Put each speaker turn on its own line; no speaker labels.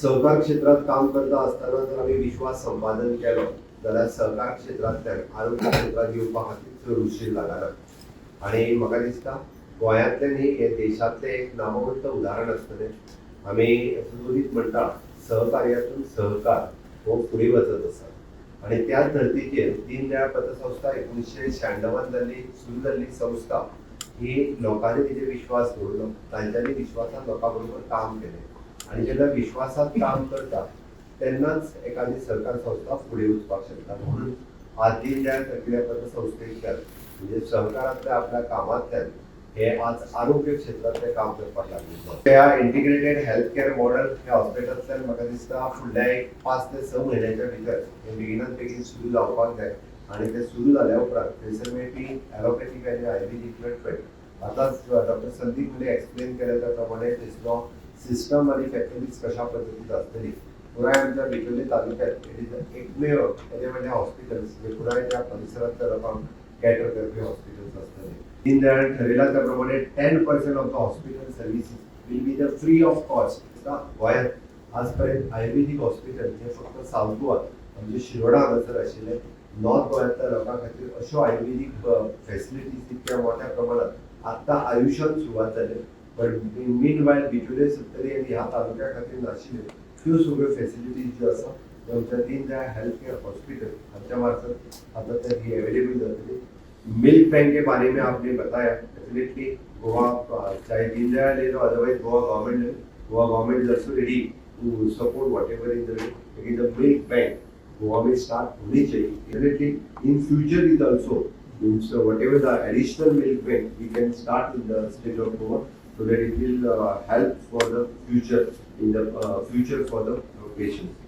सहकार क्षेत्रात काम करता असताना जर आम्ही विश्वास संपादन केलो जाल्यार सहकार क्षेत्रांतल्यान आरोग्य क्षेत्रात येवपा खातीर चड उशीर लागना. आणि म्हाका दिसता गोंयांतले न्ही हे देशांतले एक नामवंत उदाहरण आसतलें. आमी सुदोदीत म्हणटा सहकार्यातून सहकार हो फुडें वचत आसा. आणि त्याच धर्तीचेर दीनदयाळ पतसंस्था 1996 जाल्ली सुरू जाल्ली संस्था ही लोकांनी तिचेर विश्वास दवरलो. तांच्यांनी विश्वासान लोकां बरोबर काम केलें आणि जेन्ना विश्वासात काम करता तेन्नाच एखादी सरकार संस्था फुडें वचपाक शकता. म्हणून आज दीनदयाळ तकल्या पतसंस्थेंतल्यान म्हणजे सहकारांतल्या आपल्या कामांतल्यान हे आज आरोग्य क्षेत्रांतले काम करपाक लागले. त्या इंटिग्रेटेड हेल्थ केअर मॉडल ह्या हॉस्पिटलांतल्यान म्हाका दिसता फुडल्या एक 5 ते 6 म्हयन्याच्या भितर हे बेगिनात बेगीन सुरू जावपाक जाय. आणि ते सुरू जाल्या उपरांत थंयसर मेळपी ॲलोपॅथीक आनी आयुर्वेदीक ट्रिटमेंट आतांच डॉक्टर संदीप मुले एक्सप्लेन केले त्या प्रमाणे थंयसलो सिस्टम आणि फॅसिलिटीज कशा पद्दतीन आसतली. पुराय आमच्या बिचोली तालुक्यात एकमेव म्हणजे हॉस्पिटल्स जे पुराय त्या परिसरांतल्या लोकांक कॅटर करपी हॉस्पिटल्स आसतले. दीनदयाळ ठरयला त्या प्रमाणे 10% of the hospital services will be the free of cost. गोंयांत आज पर्यंत आयुर्वेदीक हॉस्पिटल जे फक्त सावथ गोवा म्हणजे शिरोडा हांगासर आशिल्ले. नॉर्थ गोंयांतल्या लोकां खातीर अश्यो आयुर्वेदीक फॅसिलिटीज तितक्या मोठ्या प्रमाणात आत्तां आयुश्यान सुरवात जाले. बट मीन वायल बिचोले सत्तरी आनी ह्या तालुक्या खातीर नाशिल्ल्यो त्यो सगळ्यो फॅसिलिटीज ज्यो आसा त्यो आमच्या दीनदयाळ हेल्थ केअर हॉस्पिटल हांच्या मार्फत आतां तर ही अवेलेबल जातली. मिल्क बैंक के बारे में आपने बताया. डेफिनेटली गोवा चाहे दीनदयाल ले लो otherwise Goa government is also ready to support whatever in the way. लेकिन द मिल्क बैंक गोवा में स्टार्ट होनी चाहिए. Definitely in future is also so whatever the additional milk bank we can start in the state of Goa so that it will help for the future in the future for the patients.